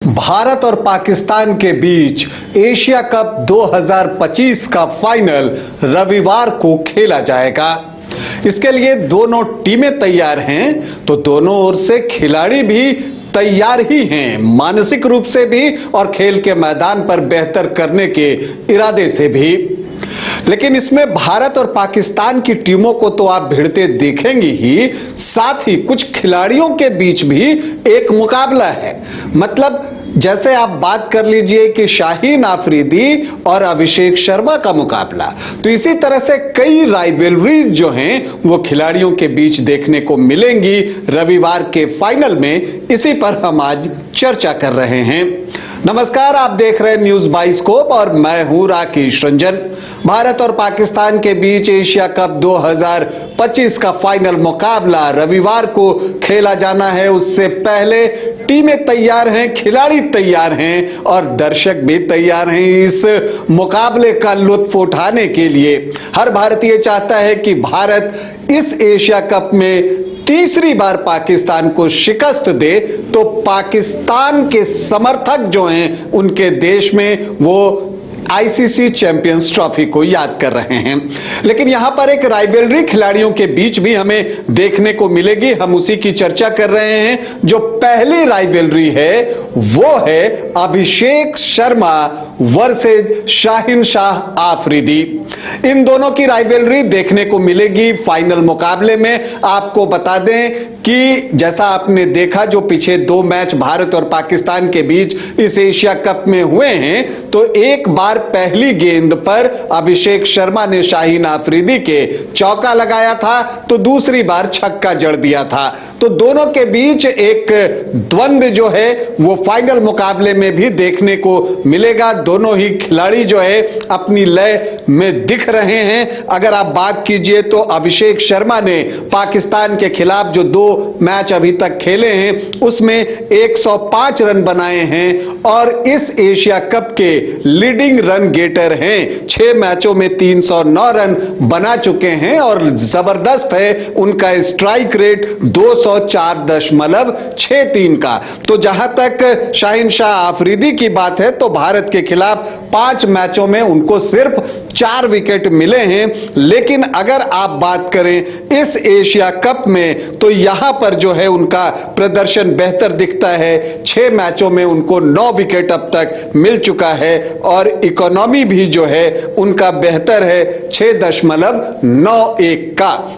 भारत और पाकिस्तान के बीच Asia cup 2025 का फाइनल रविवार को खेला जाएगा। इसके लिए दोनों टीमें तैयार हैं, तो दोनों ओर से खिलाड़ी भी तैयार ही हैं, मानसिक रूप से भी और खेल के मैदान पर बेहतर करने के इरादे से भी। लेकिन इसमें भारत और पाकिस्तान की टीमों को तो आप भिड़ते देखेंगे ही, साथ ही कुछ खिलाड़ियों के बीच भी एक मुकाबला है। मतलब जैसे आप बात कर लीजिए कि शाहीन आफरीदी और अभिषेक शर्मा का मुकाबला, तो इसी तरह से कई राइवलरीज जो हैं वो खिलाड़ियों के बीच देखने को मिलेंगी रविवार के फाइनल में। इसी पर हम आज चर्चा कर रहे हैं। नमस्कार, आप देख रहे हैं न्यूज बाइस्कोप और मैं हूं राकेश रंजन। भारत और पाकिस्तान के बीच एशिया कप 2025 का फाइनल मुकाबला रविवार को खेला जाना है। उससे पहले टीमें तैयार हैं, खिलाड़ी तैयार हैं और दर्शक भी तैयार हैं इस मुकाबले का लुत्फ उठाने के लिए। हर भारतीय चाहता है कि भारत इस एशिया कप में तीसरी बार पाकिस्तान को शिकस्त दे, तो पाकिस्तान के समर्थक जो हैं उनके देश में वो आईसीसी चैंपियंस ट्रॉफी को याद कर रहे हैं। लेकिन यहां पर एक राइवलरी खिलाड़ियों के बीच भी हमें देखने को मिलेगी। हम उसी की चर्चा कर रहे हैं। जो पहली राइवलरी है वो है अभिषेक शर्मा वर्सेस शाहीन शाह आफरीदी। इन दोनों की राइवलरी देखने को मिलेगी फाइनल मुकाबले में। आपको बता दें कि जैसा आपने देखा, जो पीछे दो मैच भारत और पाकिस्तान के बीच इस एशिया कप में हुए हैं, तो एक बार पहली गेंद पर अभिषेक शर्मा ने शाहीन आफरीदी के चौका लगाया था, तो दूसरी बार छक्का जड़ दिया था। तो दोनों के बीच एक द्वंद्व जो है वो फाइनल मुकाबले में भी देखने को मिलेगा। दोनों ही खिलाड़ी जो है अपनी लय में दिख रहे हैं। अगर आप बात कीजिए तो अभिषेक शर्मा ने पाकिस्तान के खिलाफ जो दो मैच अभी तक खेले हैं उसमें 105 रन बनाए हैं और इस एशिया कप के लीडिंग रन गेटर हैं। 6 मैचों में 309 रन बना चुके हैं और जबरदस्त है उनका स्ट्राइक रेट 204.63 का। तो जहां तक शाहीन शाह आफरीदी की बात है, तो भारत के खिलाफ 5 मैचों में उनको सिर्फ 4 विकेट मिले हैं। लेकिन अगर आप बात करें इस एशिया कप में, तो यहां पर जो है उनका प्रदर्शन बेहतर दिखता है। 6 मैचों में उनको 9 विकेट अब तक मिल चुका है और इकोनॉमी भी जो है उनका बेहतर है 6.91 का।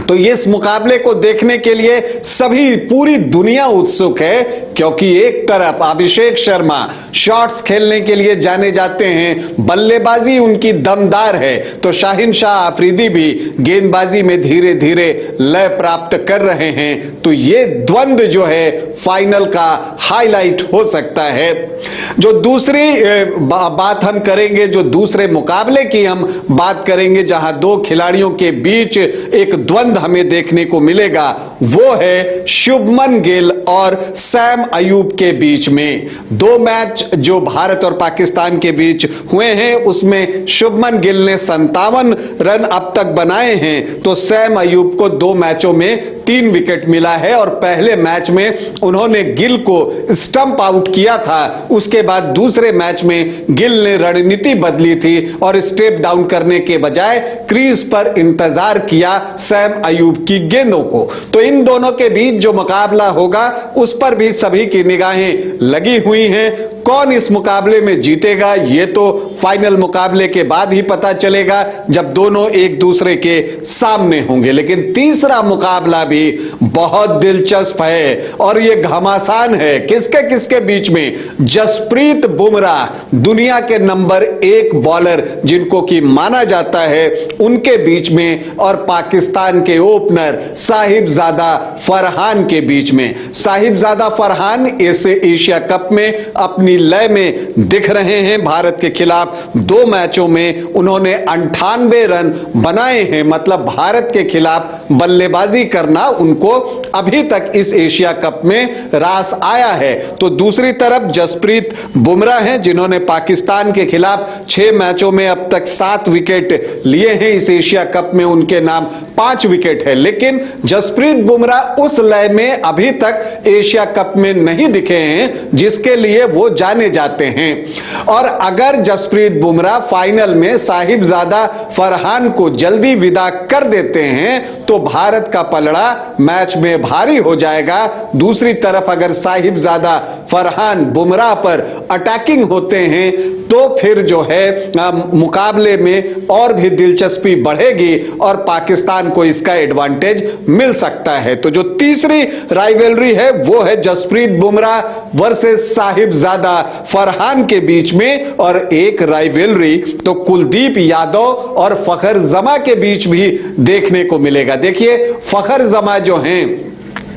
तो इस मुकाबले को देखने के लिए सभी पूरी दुनिया उत्सुक है, क्योंकि एक तरफ अभिषेक शर्मा शॉट्स खेलने के लिए जाने जाते हैं, बल्लेबाजी उनकी दमदार है, तो शाहीन शाह आफरीदी भी गेंदबाजी में धीरे धीरे लय प्राप्त कर रहे हैं। तो ये द्वंद्व जो है फाइनल का हाईलाइट हो सकता है। जो दूसरी बात हम करेंगे, जो दूसरे मुकाबले की हम बात करेंगे, जहां दो खिलाड़ियों के बीच एक द्वंद्व हमें देखने को मिलेगा, वो है शुभमन गिल और सैम अयूब के बीच में। 2 मैच जो भारत और पाकिस्तान के बीच हुए हैं उसमें शुभमन गिल ने 57 रन अब तक बनाए हैं, तो सैम अयूब को 2 मैचों में 3 विकेट मिला है और पहले मैच में उन्होंने गिल को स्टंप आउट किया था। उसके बाद दूसरे मैच में गिल ने रणनीति बदली थी और स्टेप डाउन करने के बजाय क्रीज पर इंतजार किया सैम अयूब की गेंदों को। तो इन दोनों के बीच जो मुकाबला होगा उस पर भी सभी की निगाहें लगी हुई हैं। कौन इस मुकाबले में जीतेगा ये तो फाइनल मुकाबले के बाद ही पता चलेगा, जब दोनों एक दूसरे के सामने होंगे। लेकिन तीसरा मुकाबला भी बहुत दिलचस्प है और ये घमासान है। किसके किसके बीच में? जसप्रीत बुमराह, दुनिया के नंबर 1 बॉलर जिनको कि माना जाता है, उनके बीच में और पाकिस्तान के ओपनर साहिबजादा फरहान के बीच में। साहिबजादा फरहान इस एशिया कप में अपनी लय में दिख रहे हैं। भारत के खिलाफ 2 मैचों में उन्होंने 98 रन बनाए हैं। मतलब भारत के खिलाफ बल्लेबाजी करना उनको अभी तक इस एशिया कप में रास आया है। तो दूसरी तरफ जसप्रीत बुमराह हैं जिन्होंने पाकिस्तान के खिलाफ 6 मैचों में अब तक 7 विकेट लिए हैं। इस एशिया कप में उनके नाम 5 विकेट है, लेकिन जसप्रीत बुमराह उस लय में अभी तक एशिया कप में नहीं दिखे हैं जिसके लिए वो जाने जाते हैं। और अगर जसप्रीत बुमराह फाइनल में साहिबजादा फरहान को जल्दी विदा कर देते हैं तो भारत का पलड़ा मैच में भारी हो जाएगा। दूसरी तरफ अगर साहिबजादा फरहान बुमराह पर अटैकिंग होते हैं तो फिर जो है मुकाबले में और भी दिलचस्पी बढ़ेगी और पाकिस्तान को इसका एडवांटेज मिल सकता है। तो जो तीसरी राइवलरी है वो है जसप्रीत बुमराह वर्सेस साहिबजादा फरहान के बीच में, और एक राइवलरी तो कुलदीप यादव और फखर जमा के बीच भी देखने को मिलेगा। देखिए फखर जमा जो हैं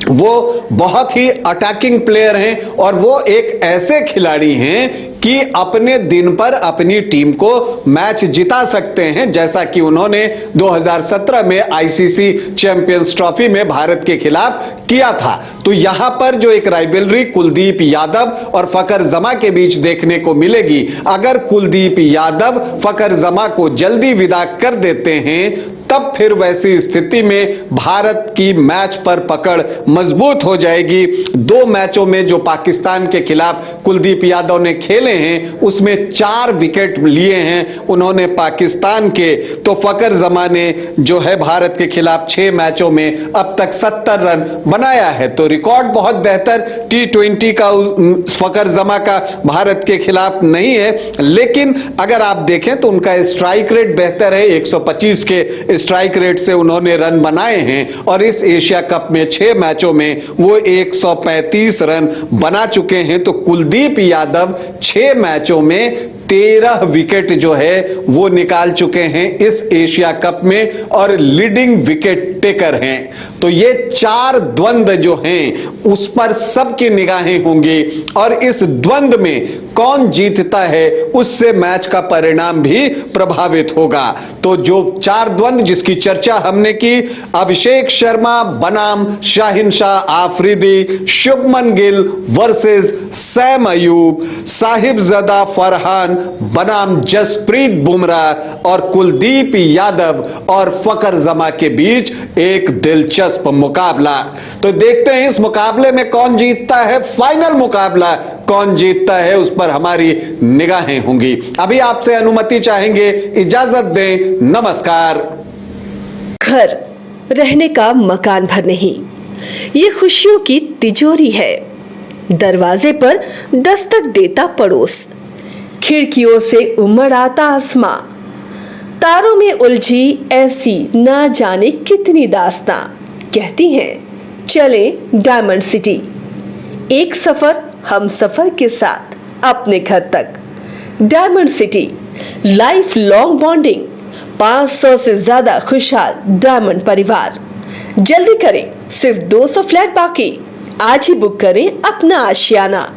वो बहुत ही अटैकिंग प्लेयर हैं और वो एक ऐसे खिलाड़ी हैं कि अपने दिन पर अपनी टीम को मैच जिता सकते हैं, जैसा कि उन्होंने 2017 में आईसीसी चैंपियंस ट्रॉफी में भारत के खिलाफ किया था। तो यहां पर जो एक राइवलरी कुलदीप यादव और फखर जमा के बीच देखने को मिलेगी, अगर कुलदीप यादव फखर जमा को जल्दी विदा कर देते हैं तब फिर वैसी स्थिति में भारत की मैच पर पकड़ मजबूत हो जाएगी। 2 मैचों में जो पाकिस्तान के खिलाफ कुलदीप यादव ने खेले हैं उसमें 4 विकेट लिए हैं उन्होंने पाकिस्तान के, तो फखर जमा ने जो है भारत के खिलाफ 6 मैचों में अब तक 70 रन बनाया है। तो रिकॉर्ड बहुत बेहतर T20 का फखर जमा का भारत के खिलाफ नहीं है, लेकिन अगर आप देखें तो उनका स्ट्राइक रेट बेहतर है। 125 के स्ट्राइक रेट से उन्होंने रन बनाए हैं और इस एशिया कप में 6 मैचों में वो 135 रन बना चुके हैं। तो कुलदीप यादव 6 मैचों में 13 विकेट जो है वो निकाल चुके हैं इस एशिया कप में और लीडिंग विकेट टेकर हैं। तो ये 4 द्वंद्व जो हैं उस पर सबकी निगाहें होंगी और इस द्वंद्व में कौन जीतता है उससे मैच का परिणाम भी प्रभावित होगा। तो जो 4 द्वंद्व जिसकी चर्चा हमने की, अभिषेक शर्मा बनाम शाहिन शाह आफरीदी, शुभमन गिल वर्सेस सैम अयूब, साहिबजादा फरहान बनाम जसप्रीत बुमराह और कुलदीप यादव और फखर जमा के बीच एक दिलचस्प मुकाबला। तो देखते हैं इस मुकाबले में कौन जीतता है, फाइनल मुकाबला कौन जीतता है उस पर हमारी निगाहें होंगी। अभी आपसे अनुमति चाहेंगे, इजाजत दें, नमस्कार। घर रहने का मकान भर नहीं, ये खुशियों की तिजोरी है। दरवाजे पर दस्तक देता पड़ोस, खिड़कियों से उमड़ आता आसमां, तारों में उलझी ऐसी ना जाने कितनी दास्तां। कहती हैं चले डायमंड सिटी, एक सफर हम सफर के साथ अपने घर तक। Diamond city life long bonding, 500 से ज्यादा खुशहाल डायमंड परिवार। जल्दी करें, सिर्फ 200 फ्लैट बाकी, आज ही बुक करें अपना आशियाना।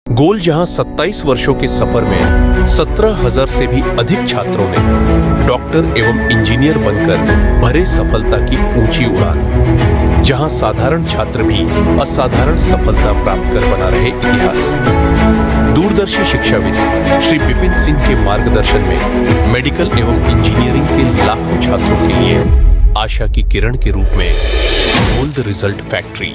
गोल जहां 27 वर्षों के सफर में 17,000 से भी अधिक छात्रों ने डॉक्टर एवं इंजीनियर बनकर भरे सफलता की ऊंची उड़ान, जहां साधारण छात्र भी असाधारण सफलता प्राप्त कर बना रहे इतिहास। दूरदर्शी शिक्षाविद श्री विपिन सिंह के मार्गदर्शन में मेडिकल एवं इंजीनियरिंग के लाखों छात्रों के लिए आशा की किरण के रूप में गोल्ड रिजल्ट फैक्ट्री